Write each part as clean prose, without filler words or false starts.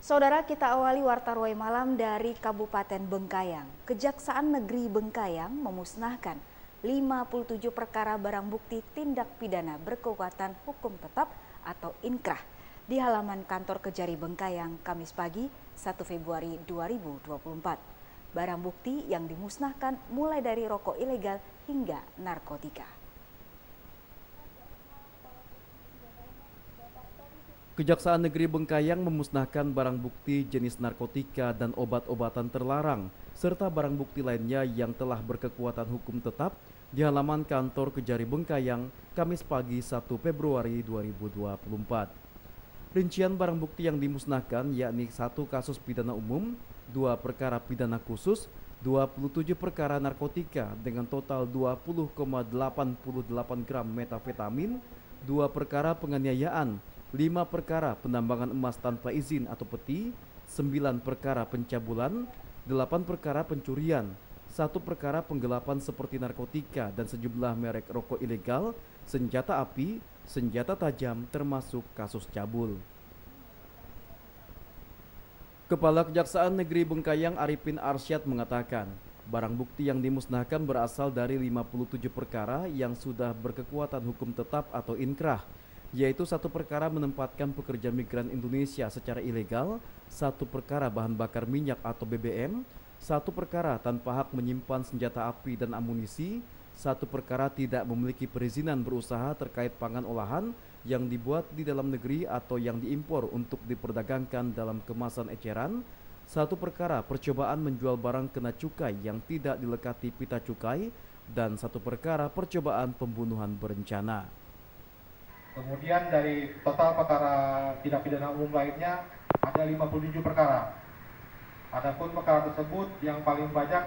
Saudara, kita awali Warta Ruai Malam dari Kabupaten Bengkayang. Kejaksaan Negeri Bengkayang memusnahkan 57 perkara barang bukti tindak pidana berkekuatan hukum tetap atau inkrah di halaman kantor Kejari Bengkayang Kamis pagi 1 Februari 2024. Barang bukti yang dimusnahkan mulai dari rokok ilegal hingga narkotika. Kejaksaan Negeri Bengkayang memusnahkan barang bukti jenis narkotika dan obat-obatan terlarang, serta barang bukti lainnya yang telah berkekuatan hukum tetap di halaman kantor Kejari Bengkayang, Kamis pagi 1 Februari 2024. Rincian barang bukti yang dimusnahkan yakni 1 kasus pidana umum, 2 perkara pidana khusus, 27 perkara narkotika dengan total 20,88 gram metafetamin, 2 perkara penganiayaan, 5 perkara penambangan emas tanpa izin atau peti, 9 perkara pencabulan, 8 perkara pencurian, 1 perkara penggelapan seperti narkotika dan sejumlah merek rokok ilegal, senjata api, senjata tajam termasuk kasus cabul. Kepala Kejaksaan Negeri Bengkayang Arifin Arsyad mengatakan, barang bukti yang dimusnahkan berasal dari 57 perkara yang sudah berkekuatan hukum tetap atau inkrah, yaitu 1 perkara menempatkan pekerja migran Indonesia secara ilegal, 1 perkara bahan bakar minyak atau BBM, 1 perkara tanpa hak menyimpan senjata api dan amunisi, 1 perkara tidak memiliki perizinan berusaha terkait pangan olahan yang dibuat di dalam negeri atau yang diimpor untuk diperdagangkan dalam kemasan eceran, 1 perkara percobaan menjual barang kena cukai yang tidak dilekati pita cukai, dan 1 perkara percobaan pembunuhan berencana. Kemudian dari total perkara tindak pidana umum lainnya ada 57 perkara. Adapun perkara tersebut yang paling banyak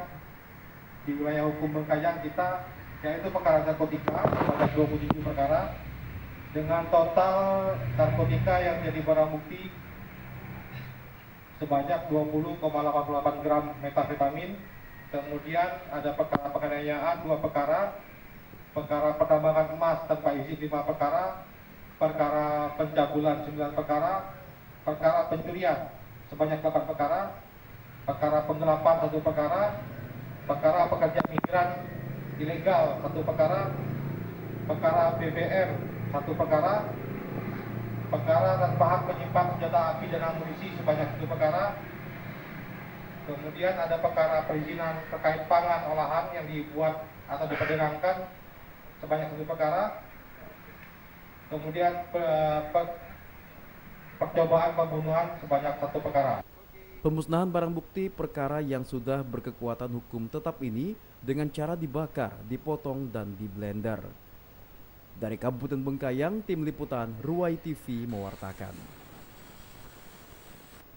di wilayah hukum Bengkayang kita yaitu perkara narkotika sebanyak 27 perkara dengan total narkotika yang jadi barang bukti sebanyak 20,88 gram metafetamin. Kemudian ada perkara penganiayaan 2 perkara, perkara pertambangan emas tanpa izin 5 perkara, perkara pencabulan 9 perkara, perkara pencurian sebanyak 8 perkara, perkara penggelapan 1 perkara, perkara pekerja migran ilegal 1 perkara, perkara BBM 1 perkara, perkara tanpa hak menyimpan senjata api dan amunisi sebanyak 1 perkara. Kemudian ada perkara perizinan terkait pangan olahan yang dibuat atau diperdagangkan sebanyak 1 perkara. Kemudian percobaan pembunuhan sebanyak 1 perkara. Pemusnahan barang bukti perkara yang sudah berkekuatan hukum tetap ini dengan cara dibakar, dipotong, dan di blender. Dari Kabupaten Bengkayang, Tim Liputan Ruai TV mewartakan.